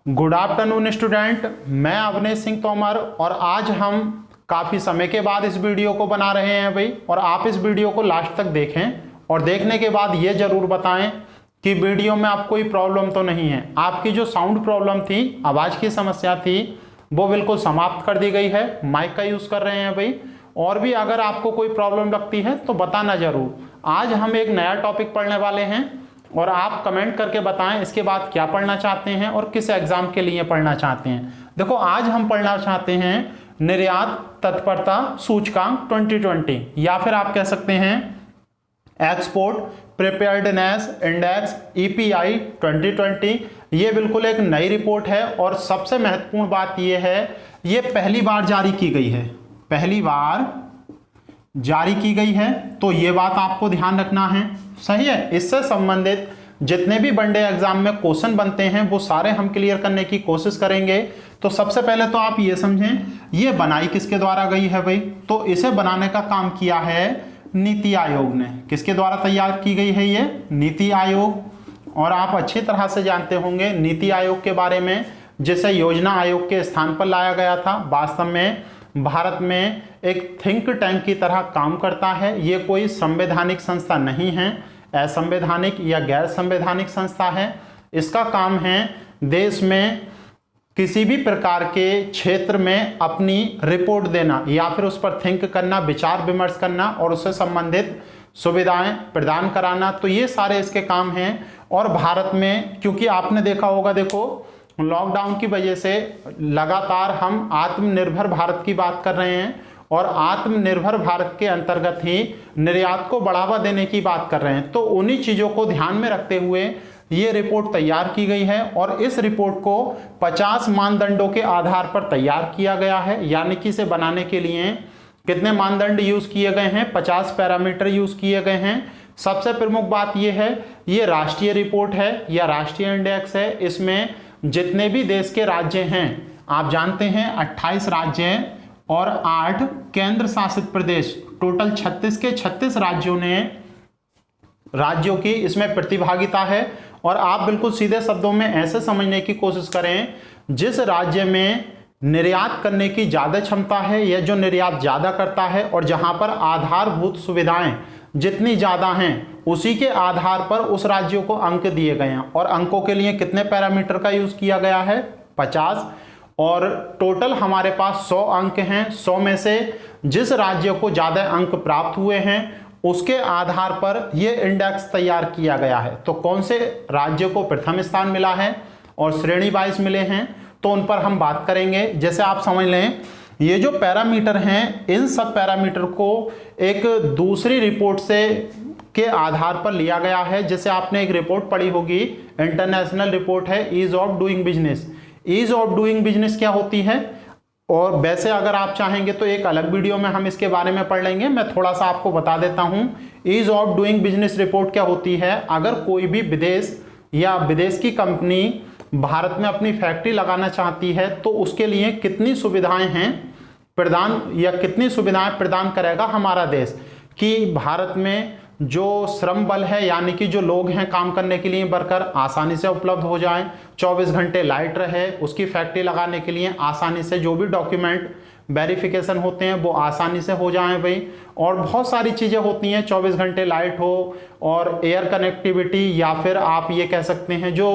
Good afternoon student, मैं अवनीश सिंह तोमर और आज हम काफ़ी समय के बाद इस वीडियो को बना रहे हैं भाई। और आप इस वीडियो को लास्ट तक देखें और देखने के बाद ये ज़रूर बताएं कि वीडियो में आपको कोई प्रॉब्लम तो नहीं है। आपकी जो साउंड प्रॉब्लम थी, आवाज़ की समस्या थी, वो बिल्कुल समाप्त कर दी गई है। माइक का यूज़ कर रहे हैं भाई। और भी अगर आपको कोई प्रॉब्लम लगती है तो बताना ज़रूर। आज हम एक नया टॉपिक पढ़ने वाले हैं और आप कमेंट करके बताएं इसके बाद क्या पढ़ना चाहते हैं और किस एग्जाम के लिए पढ़ना चाहते हैं। देखो, आज हम पढ़ना चाहते हैं निर्यात तत्परता सूचकांक 2020, या फिर आप कह सकते हैं एक्सपोर्ट प्रिपेयर्डनेस इंडेक्स EPI 2020। ये बिल्कुल एक नई रिपोर्ट है और सबसे महत्वपूर्ण बात यह है, ये पहली बार जारी की गई है। पहली बार जारी की गई है, तो ये बात आपको ध्यान रखना है। सही है। इससे संबंधित जितने भी वनडे एग्जाम में क्वेश्चन बनते हैं वो सारे हम क्लियर करने की कोशिश करेंगे। तो सबसे पहले तो आप ये समझें, ये बनाई किसके द्वारा गई है भाई। तो इसे बनाने का काम किया है नीति आयोग ने। किसके द्वारा तैयार की गई है ये? नीति आयोग। और आप अच्छी तरह से जानते होंगे नीति आयोग के बारे में, जिसे योजना आयोग के स्थान पर लाया गया था। वास्तव में भारत में एक थिंक टैंक की तरह काम करता है। ये कोई संवैधानिक संस्था नहीं है, असंवैधानिक या गैर संवैधानिक संस्था है। इसका काम है देश में किसी भी प्रकार के क्षेत्र में अपनी रिपोर्ट देना या फिर उस पर थिंक करना, विचार विमर्श करना और उससे संबंधित सुविधाएं प्रदान कराना। तो ये सारे इसके काम हैं। और भारत में, क्योंकि आपने देखा होगा, देखो लॉकडाउन की वजह से लगातार हम आत्मनिर्भर भारत की बात कर रहे हैं और आत्मनिर्भर भारत के अंतर्गत ही निर्यात को बढ़ावा देने की बात कर रहे हैं। तो उन्हीं चीज़ों को ध्यान में रखते हुए ये रिपोर्ट तैयार की गई है और इस रिपोर्ट को 50 मानदंडों के आधार पर तैयार किया गया है। यानी कि इसे बनाने के लिए कितने मानदंड यूज किए गए हैं? 50 पैरामीटर यूज किए गए हैं। सबसे प्रमुख बात यह है, ये राष्ट्रीय रिपोर्ट है या राष्ट्रीय इंडेक्स है। इसमें जितने भी देश के राज्य हैं, आप जानते हैं 28 राज्य हैं और 8 केंद्र शासित प्रदेश, टोटल 36 के 36 राज्यों की इसमें प्रतिभागिता है। और आप बिल्कुल सीधे शब्दों में ऐसे समझने की कोशिश करें, जिस राज्य में निर्यात करने की ज़्यादा क्षमता है या जो निर्यात ज़्यादा करता है और जहां पर आधारभूत सुविधाएं जितनी ज़्यादा हैं, उसी के आधार पर उस राज्यों को अंक दिए गए हैं। और अंकों के लिए कितने पैरामीटर का यूज़ किया गया है? 50। और टोटल हमारे पास 100 अंक हैं। 100 में से जिस राज्य को ज़्यादा अंक प्राप्त हुए हैं उसके आधार पर यह इंडेक्स तैयार किया गया है। तो कौन से राज्य को प्रथम स्थान मिला है और श्रेणी वाइज मिले हैं, तो उन पर हम बात करेंगे। जैसे आप समझ लें, ये जो पैरामीटर हैं, इन सब पैरामीटर को एक दूसरी रिपोर्ट से के आधार पर लिया गया है। जैसे आपने एक रिपोर्ट पढ़ी होगी, इंटरनेशनल रिपोर्ट है ease of doing business. Ease of doing business क्या होती है? और वैसे अगर आप चाहेंगे तो एक अलग वीडियो में हम इसके बारे में पढ़ लेंगे। मैं थोड़ा सा आपको बता देता हूं, ease of doing business report क्या होती है। अगर कोई भी विदेश या विदेश की कंपनी भारत में अपनी फैक्ट्री लगाना चाहती है तो उसके लिए कितनी सुविधाएं हैं प्रदान, या कितनी सुविधाएं प्रदान करेगा हमारा देश, कि भारत में जो श्रम बल है, यानी कि जो लोग हैं काम करने के लिए, वर्कर आसानी से उपलब्ध हो जाएं, 24 घंटे लाइट रहे, उसकी फैक्ट्री लगाने के लिए आसानी से जो भी डॉक्यूमेंट वेरिफिकेशन होते हैं वो आसानी से हो जाएं भाई। और बहुत सारी चीज़ें होती हैं, 24 घंटे लाइट हो और एयर कनेक्टिविटी, या फिर आप ये कह सकते हैं जो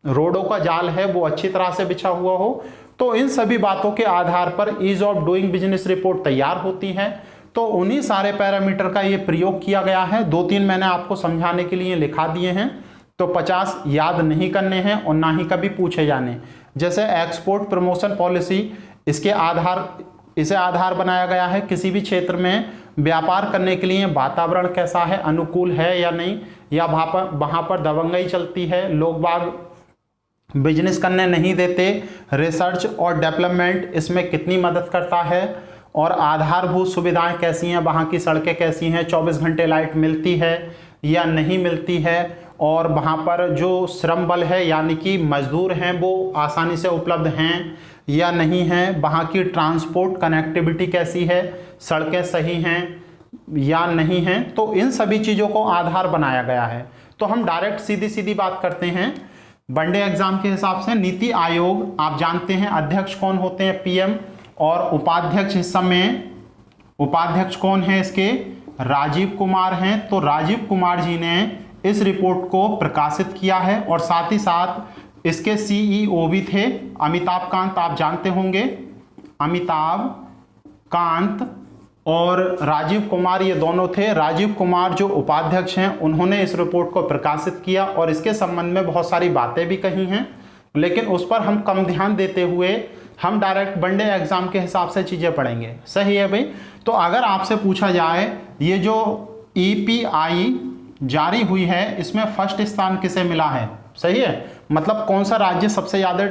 रोडों का जाल है वो अच्छी तरह से बिछा हुआ हो। तो इन सभी बातों के आधार पर ease of doing business report तैयार होती है। तो उन्हीं सारे पैरामीटर का ये प्रयोग किया गया है। 2-3 मैंने आपको समझाने के लिए लिखा दिए हैं, तो 50 याद नहीं करने हैं और ना ही कभी पूछे जाने। जैसे एक्सपोर्ट प्रमोशन पॉलिसी, इसे आधार बनाया गया है। किसी भी क्षेत्र में व्यापार करने के लिए वातावरण कैसा है, अनुकूल है या नहीं, या वहाँ पर दबंगई चलती है, लोग बाग बिजनेस करने नहीं देते। रिसर्च और डेवलपमेंट इसमें कितनी मदद करता है। और आधारभूत सुविधाएं कैसी हैं, वहाँ की सड़कें कैसी हैं, 24 घंटे लाइट मिलती है या नहीं मिलती है, और वहाँ पर जो श्रम बल है यानी कि मजदूर हैं वो आसानी से उपलब्ध हैं या नहीं हैं, वहाँ की ट्रांसपोर्ट कनेक्टिविटी कैसी है, सड़कें सही हैं या नहीं हैं। तो इन सभी चीज़ों को आधार बनाया गया है। तो हम डायरेक्ट सीधी सीधी बात करते हैं वनडे एग्जाम के हिसाब से नीति आयोग आप जानते हैं अध्यक्ष कौन होते हैं, पीएम, और उपाध्यक्ष इस समय उपाध्यक्ष कौन है इसके, राजीव कुमार हैं। तो राजीव कुमार जी ने इस रिपोर्ट को प्रकाशित किया है और साथ ही साथ इसके सीईओ भी थे अमिताभ कांत, आप जानते होंगे अमिताभ कांत और राजीव कुमार, ये दोनों थे। राजीव कुमार जो उपाध्यक्ष हैं उन्होंने इस रिपोर्ट को प्रकाशित किया और इसके संबंध में बहुत सारी बातें भी कही हैं, लेकिन उस पर हम कम ध्यान देते हुए हम डायरेक्ट वनडे एग्जाम के हिसाब से चीज़ें पढ़ेंगे। सही है भाई। तो अगर आपसे पूछा जाए ये जो EPI जारी हुई है इसमें फर्स्ट स्थान किसे मिला है, सही है, मतलब कौन सा राज्य सबसे ज़्यादा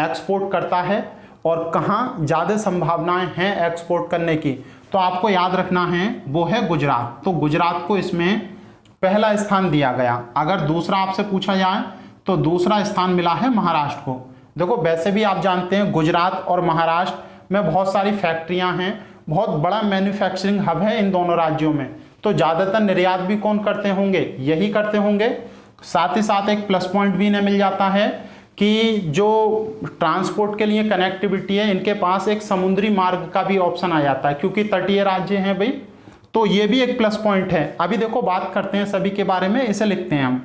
एक्सपोर्ट करता है और कहाँ ज़्यादा संभावनाएं हैं एक्सपोर्ट करने की, तो आपको याद रखना है वो है गुजरात। तो गुजरात को इसमें पहला स्थान दिया गया। अगर दूसरा आपसे पूछा जाए तो दूसरा स्थान मिला है महाराष्ट्र को। देखो वैसे भी आप जानते हैं गुजरात और महाराष्ट्र में बहुत सारी फैक्ट्रियां हैं, बहुत बड़ा मैन्युफैक्चरिंग हब है इन दोनों राज्यों में, तो ज़्यादातर निर्यात भी कौन करते होंगे, यही करते होंगे। साथ ही साथ एक प्लस पॉइंट भी इन्हें मिल जाता है कि जो ट्रांसपोर्ट के लिए कनेक्टिविटी है इनके पास एक समुद्री मार्ग का भी ऑप्शन आ जाता है क्योंकि तटीय राज्य हैं भाई, तो ये भी एक प्लस पॉइंट है। अभी देखो बात करते हैं सभी के बारे में, इसे लिखते हैं हम।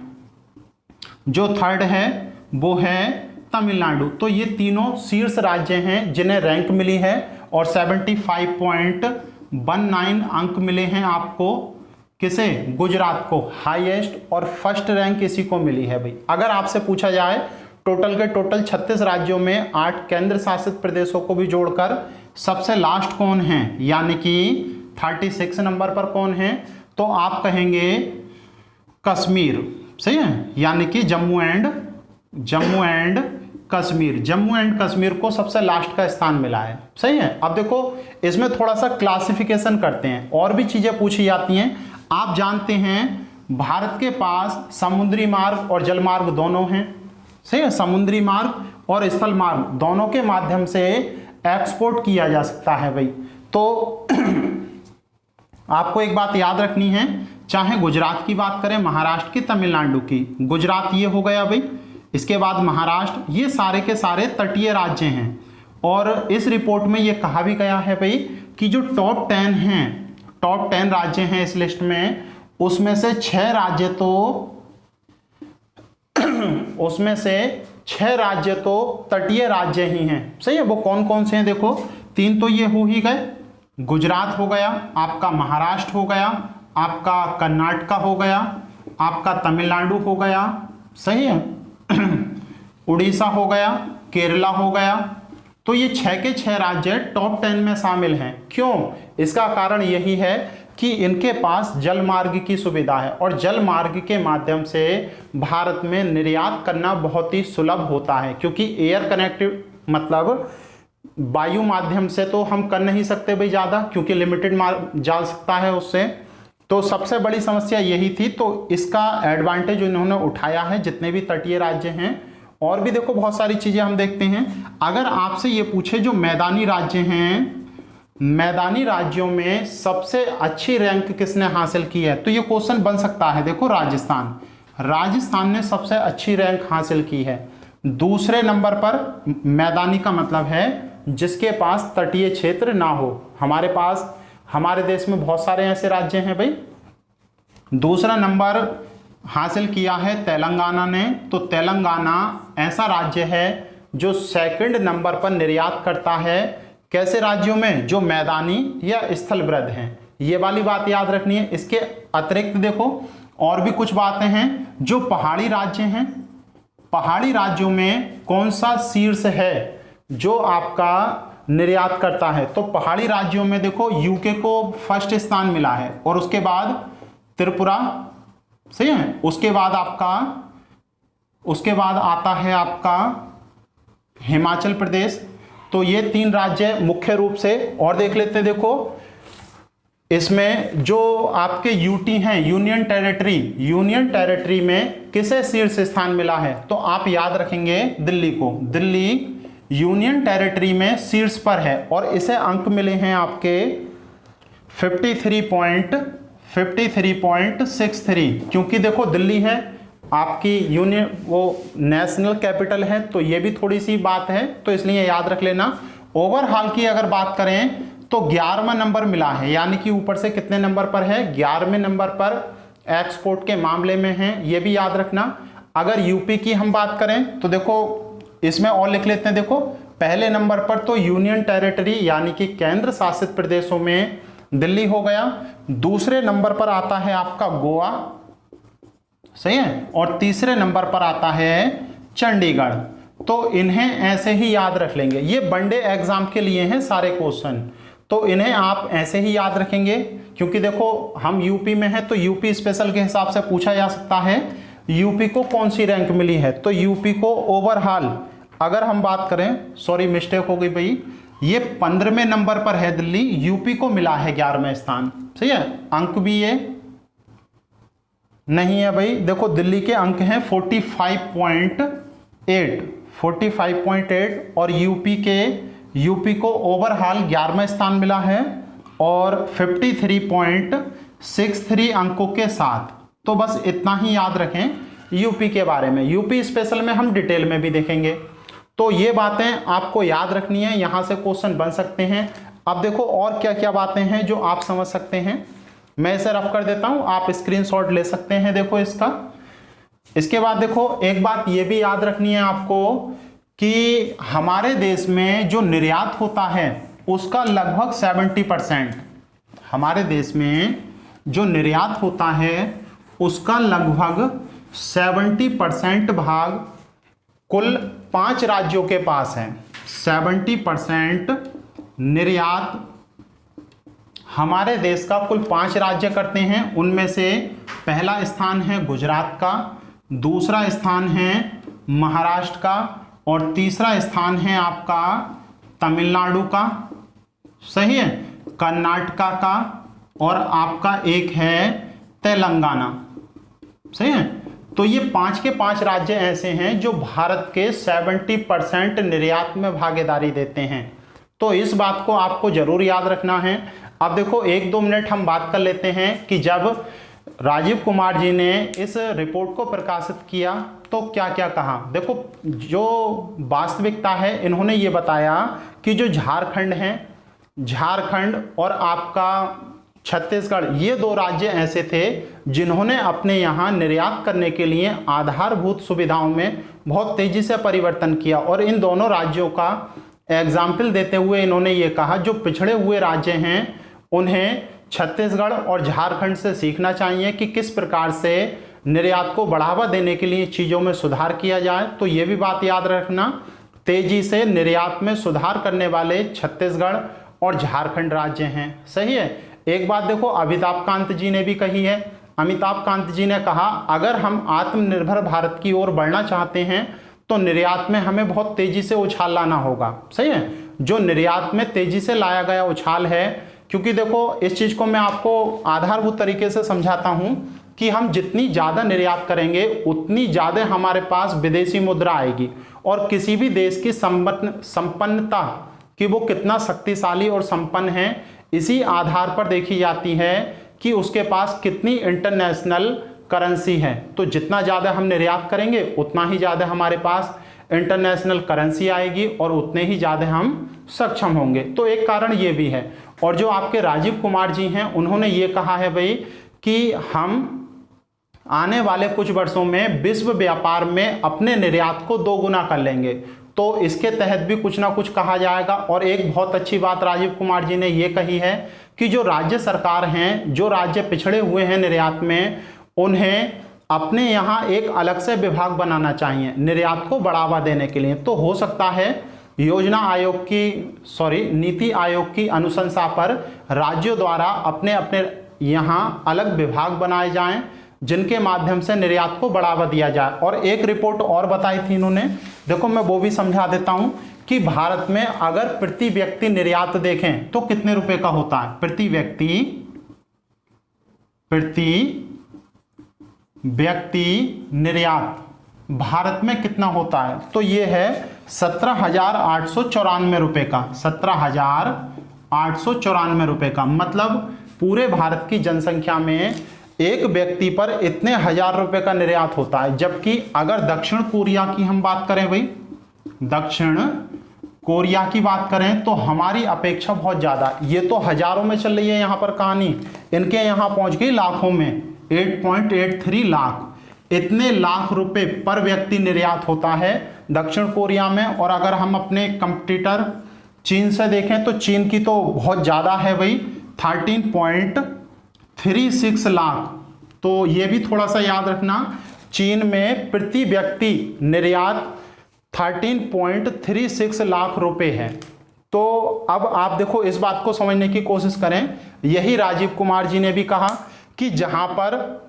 जो थर्ड है वो है तमिलनाडु। तो ये तीनों शीर्ष राज्य हैं जिन्हें रैंक मिली है और 75.19 अंक मिले हैं आपको, किसे, गुजरात को हाईएस्ट, और फर्स्ट रैंक इसी को मिली है भाई। अगर आपसे पूछा जाए टोटल के टोटल 36 राज्यों में 8 केंद्र शासित प्रदेशों को भी जोड़कर सबसे लास्ट कौन है, यानी कि 36 नंबर पर कौन है, तो आप कहेंगे कश्मीर, सही है, यानी कि जम्मू एंड कश्मीर। जम्मू एंड कश्मीर को सबसे लास्ट का स्थान मिला है, सही है। अब देखो इसमें थोड़ा सा क्लासिफिकेशन करते हैं, और भी चीजें पूछी जाती हैं। आप जानते हैं भारत के पास समुद्री मार्ग और जल मार्ग दोनों हैं, सही है, समुद्री मार्ग और स्थल मार्ग दोनों के माध्यम से एक्सपोर्ट किया जा सकता है भाई। तो आपको एक बात याद रखनी है, चाहे गुजरात की बात करें, महाराष्ट्र की, तमिलनाडु की, गुजरात ये हो गया भाई, इसके बाद महाराष्ट्र, ये सारे के सारे तटीय राज्य हैं। और इस रिपोर्ट में ये कहा भी गया है भाई कि जो टॉप 10 हैं, टॉप 10 राज्य हैं इस लिस्ट में, उसमें से 6 राज्य तो तटीय राज्य ही हैं, सही है। वो कौन कौन से हैं देखो, 3 तो ये हो ही गए, गुजरात हो गया आपका, महाराष्ट्र हो गया आपका, कर्नाटका हो गया आपका, तमिलनाडु हो गया, सही है, उड़ीसा हो गया, केरला हो गया। तो ये 6 के 6 राज्य टॉप 10 में शामिल हैं। क्यों? इसका कारण यही है कि इनके पास जल मार्ग की सुविधा है और जल मार्ग के माध्यम से भारत में निर्यात करना बहुत ही सुलभ होता है, क्योंकि एयर कनेक्टिव मतलब वायु माध्यम से तो हम कर नहीं सकते भाई ज़्यादा, क्योंकि लिमिटेड जा सकता है उससे। तो सबसे बड़ी समस्या यही थी, तो इसका एडवांटेज इन्होंने उठाया है जितने भी तटीय राज्य हैं। और भी देखो बहुत सारी चीज़ें हम देखते हैं। अगर आपसे ये पूछे जो मैदानी राज्य हैं, मैदानी राज्यों में सबसे अच्छी रैंक किसने हासिल की है, तो ये क्वेश्चन बन सकता है। देखो राजस्थान ने सबसे अच्छी रैंक हासिल की है। दूसरे नंबर पर मैदानी का मतलब है जिसके पास तटीय क्षेत्र ना हो। हमारे देश में बहुत सारे ऐसे राज्य हैं भाई। दूसरा नंबर हासिल किया है तेलंगाना ने। तो तेलंगाना ऐसा राज्य है जो सेकंड नंबर पर निर्यात करता है। कैसे राज्यों में? जो मैदानी या स्थलवृद्ध हैं। ये वाली बात याद रखनी है। इसके अतिरिक्त देखो और भी कुछ बातें हैं। जो पहाड़ी राज्य हैं, पहाड़ी राज्यों में कौन सा शीर्ष है जो आपका निर्यात करता है, तो पहाड़ी राज्यों में देखो यूके को फर्स्ट स्थान मिला है और उसके बाद त्रिपुरा, सही है, उसके बाद आता है आपका हिमाचल प्रदेश। तो ये 3 राज्य मुख्य रूप से। और देख लेते हैं, देखो इसमें जो आपके यूटी हैं, यूनियन टेरिटरी में किसे शीर्ष स्थान मिला है, तो आप याद रखेंगे दिल्ली को। दिल्ली यूनियन टेरिटरी में शीर्ष पर है और इसे अंक मिले हैं आपके 53.63, क्योंकि देखो दिल्ली है, आपकी यूनियन वो नेशनल कैपिटल है, तो ये भी थोड़ी सी बात है, तो इसलिए याद रख लेना। ओवरऑल की अगर बात करें तो 11वां नंबर मिला है, यानी कि ऊपर से कितने नंबर पर है, 11वें नंबर पर एक्सपोर्ट के मामले में है, ये भी याद रखना। अगर यूपी की हम बात करें तो देखो इसमें और लिख लेते हैं, देखो पहले नंबर पर तो यूनियन टेरिटरी यानी कि केंद्र शासित प्रदेशों में दिल्ली हो गया, दूसरे नंबर पर आता है आपका गोवा, सही है, और तीसरे नंबर पर आता है चंडीगढ़। तो इन्हें ऐसे ही याद रख लेंगे, ये वनडे एग्जाम के लिए हैं सारे क्वेश्चन, तो इन्हें आप ऐसे ही याद रखेंगे, क्योंकि देखो हम यूपी में हैं तो यूपी स्पेशल के हिसाब से पूछा जा सकता है यूपी को कौन सी रैंक मिली है। तो यूपी को ओवरऑल अगर हम बात करें, सॉरी मिस्टेक हो गई भाई, ये 15वें नंबर पर है दिल्ली, यूपी को मिला है 11वें स्थान, सही है। अंक भी ये नहीं है भाई, देखो दिल्ली के अंक हैं 45.8 और यूपी को ओवरऑल 11वां स्थान मिला है और 53.63 अंकों के साथ। तो बस इतना ही याद रखें यूपी के बारे में, यूपी स्पेशल में हम डिटेल में भी देखेंगे। तो ये बातें आपको याद रखनी है, यहां से क्वेश्चन बन सकते हैं। अब देखो और क्या क्या बातें हैं जो आप समझ सकते हैं, मैं इसे रफ कर देता हूं, आप स्क्रीनशॉट ले सकते हैं, देखो इसका। इसके बाद देखो एक बात ये भी याद रखनी है आपको कि हमारे देश में जो निर्यात होता है उसका लगभग 70%, हमारे देश में जो निर्यात होता है उसका लगभग 70% भाग कुल 5 राज्यों के पास है। 70% निर्यात हमारे देश का कुल 5 राज्य करते हैं, उनमें से पहला स्थान है गुजरात का, दूसरा स्थान है महाराष्ट्र का और तीसरा स्थान है आपका तमिलनाडु का, सही है, कर्नाटका का और आपका एक है तेलंगाना, सही है। तो ये 5 के 5 राज्य ऐसे हैं जो भारत के 70% निर्यात में भागीदारी देते हैं। तो इस बात को आपको जरूर याद रखना है। अब देखो 1-2 मिनट हम बात कर लेते हैं कि जब राजीव कुमार जी ने इस रिपोर्ट को प्रकाशित किया तो क्या क्या कहा। देखो जो वास्तविकता है इन्होंने ये बताया कि जो झारखंड है, झारखंड और आपका छत्तीसगढ़, ये 2 राज्य ऐसे थे जिन्होंने अपने यहाँ निर्यात करने के लिए आधारभूत सुविधाओं में बहुत तेजी से परिवर्तन किया। और इन दोनों राज्यों का एग्जाम्पल देते हुए इन्होंने ये कहा जो पिछड़े हुए राज्य हैं उन्हें छत्तीसगढ़ और झारखंड से सीखना चाहिए कि किस प्रकार से निर्यात को बढ़ावा देने के लिए चीज़ों में सुधार किया जाए। तो ये भी बात याद रखना, तेजी से निर्यात में सुधार करने वाले छत्तीसगढ़ और झारखंड राज्य हैं, सही है। एक बात देखो अमिताभ कांत जी ने भी कही है, अमिताभ कांत जी ने कहा अगर हम आत्मनिर्भर भारत की ओर बढ़ना चाहते हैं तो निर्यात में हमें बहुत तेजी से उछाल लाना होगा, सही है। जो निर्यात में तेजी से लाया गया उछाल है, क्योंकि देखो इस चीज को मैं आपको आधारभूत तरीके से समझाता हूं कि हम जितनी ज्यादा निर्यात करेंगे उतनी ज्यादा हमारे पास विदेशी मुद्रा आएगी और किसी भी देश की संपन्नता कि वो कितना शक्तिशाली और संपन्न है इसी आधार पर देखी जाती है कि उसके पास कितनी इंटरनेशनल करेंसी है। तो जितना ज़्यादा हम निर्यात करेंगे उतना ही ज़्यादा हमारे पास इंटरनेशनल करेंसी आएगी और उतने ही ज़्यादा हम सक्षम होंगे। तो एक कारण ये भी है। और जो आपके राजीव कुमार जी हैं उन्होंने ये कहा है भाई कि हम आने वाले कुछ वर्षों में विश्व व्यापार में अपने निर्यात को 2 गुना कर लेंगे। तो इसके तहत भी कुछ ना कुछ कहा जाएगा। और एक बहुत अच्छी बात राजीव कुमार जी ने ये कही है कि जो राज्य सरकार हैं, जो राज्य पिछड़े हुए हैं निर्यात में, उन्हें अपने यहाँ एक अलग से विभाग बनाना चाहिए निर्यात को बढ़ावा देने के लिए। तो हो सकता है नीति आयोग की अनुशंसा पर राज्यों द्वारा अपने अपने यहाँ अलग विभाग बनाए जाएं जिनके माध्यम से निर्यात को बढ़ावा दिया जाए। और एक रिपोर्ट और बताई थी इन्होंने, देखो मैं वो भी समझा देता हूं कि भारत में अगर प्रति व्यक्ति निर्यात देखें तो कितने रुपए का होता है प्रति व्यक्ति निर्यात भारत में कितना होता है। तो ये है 17,894 रुपए का, 17,894 रुपए का। मतलब पूरे भारत की जनसंख्या में एक व्यक्ति पर इतने हजार रुपए का निर्यात होता है। जबकि अगर दक्षिण कोरिया की हम बात करें भाई, दक्षिण कोरिया की बात करें तो हमारी अपेक्षा बहुत ज्यादा, ये तो हजारों में चल रही है यहां पर कहानी, इनके यहां पहुंच गई लाखों में, 8.83 लाख, इतने लाख रुपए पर व्यक्ति निर्यात होता है दक्षिण कोरिया में। और अगर हम अपने कंपटीटर चीन से देखें तो चीन की तो बहुत ज्यादा है भाई, 13.36 लाख। तो ये भी थोड़ा सा याद रखना, चीन में प्रति व्यक्ति निर्यात 13.36 लाख रुपए है। तो अब आप देखो, इस बात को समझने की कोशिश करें। यही राजीव कुमार जी ने भी कहा कि जहां पर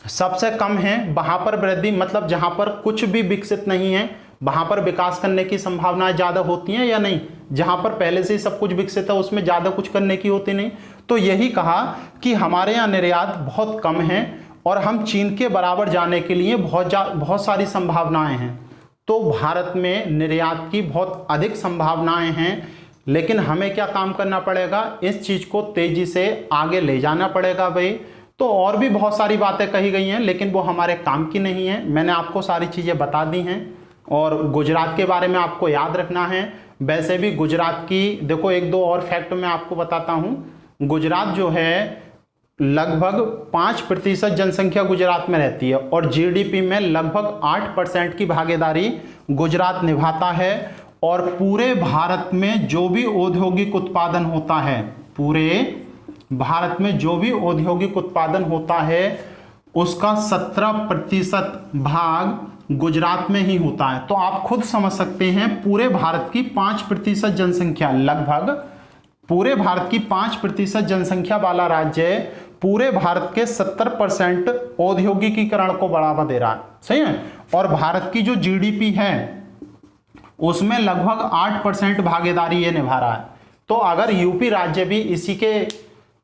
सबसे कम है वहां पर वृद्धि, मतलब जहां पर कुछ भी विकसित नहीं है वहां पर विकास करने की संभावनाएं ज्यादा होती हैं या नहीं, जहां पर पहले से ही सब कुछ विकसित है उसमें ज्यादा कुछ करने की होती नहीं। तो यही कहा कि हमारे यहाँ निर्यात बहुत कम है और हम चीन के बराबर जाने के लिए बहुत सारी संभावनाएं हैं। तो भारत में निर्यात की बहुत अधिक संभावनाएं हैं, लेकिन हमें क्या काम करना पड़ेगा, इस चीज को तेजी से आगे ले जाना पड़ेगा भाई। तो और भी बहुत सारी बातें कही गई हैं लेकिन वो हमारे काम की नहीं है, मैंने आपको सारी चीजें बता दी हैं। और गुजरात के बारे में आपको याद रखना है। वैसे भी गुजरात की देखो, एक दो और फैक्ट मैं आपको बताता हूं। गुजरात जो है लगभग 5% जनसंख्या गुजरात में रहती है और जीडीपी में लगभग 8% की भागीदारी गुजरात निभाता है। और पूरे भारत में जो भी औद्योगिक उत्पादन होता है, पूरे भारत में जो भी औद्योगिक उत्पादन होता है उसका 17% भाग गुजरात में ही होता है। तो आप खुद समझ सकते हैं, पूरे भारत की 5% जनसंख्या, लगभग पूरे भारत की 5% जनसंख्या वाला राज्य पूरे भारत के 70% औद्योगिकीकरण को बढ़ावा दे रहा है, सही है। और भारत की जो जीडीपी है उसमें लगभग 8% भागीदारी ये निभा रहा है। तो अगर यूपी राज्य भी इसी के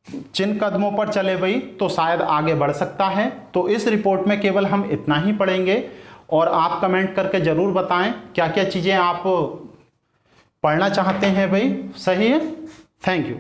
जिन कदमों पर चले भाई तो शायद आगे बढ़ सकता है। तो इस रिपोर्ट में केवल हम इतना ही पढ़ेंगे और आप कमेंट करके जरूर बताएं क्या क्या चीजें आप पढ़ना चाहते हैं भाई, सही है। Thank you.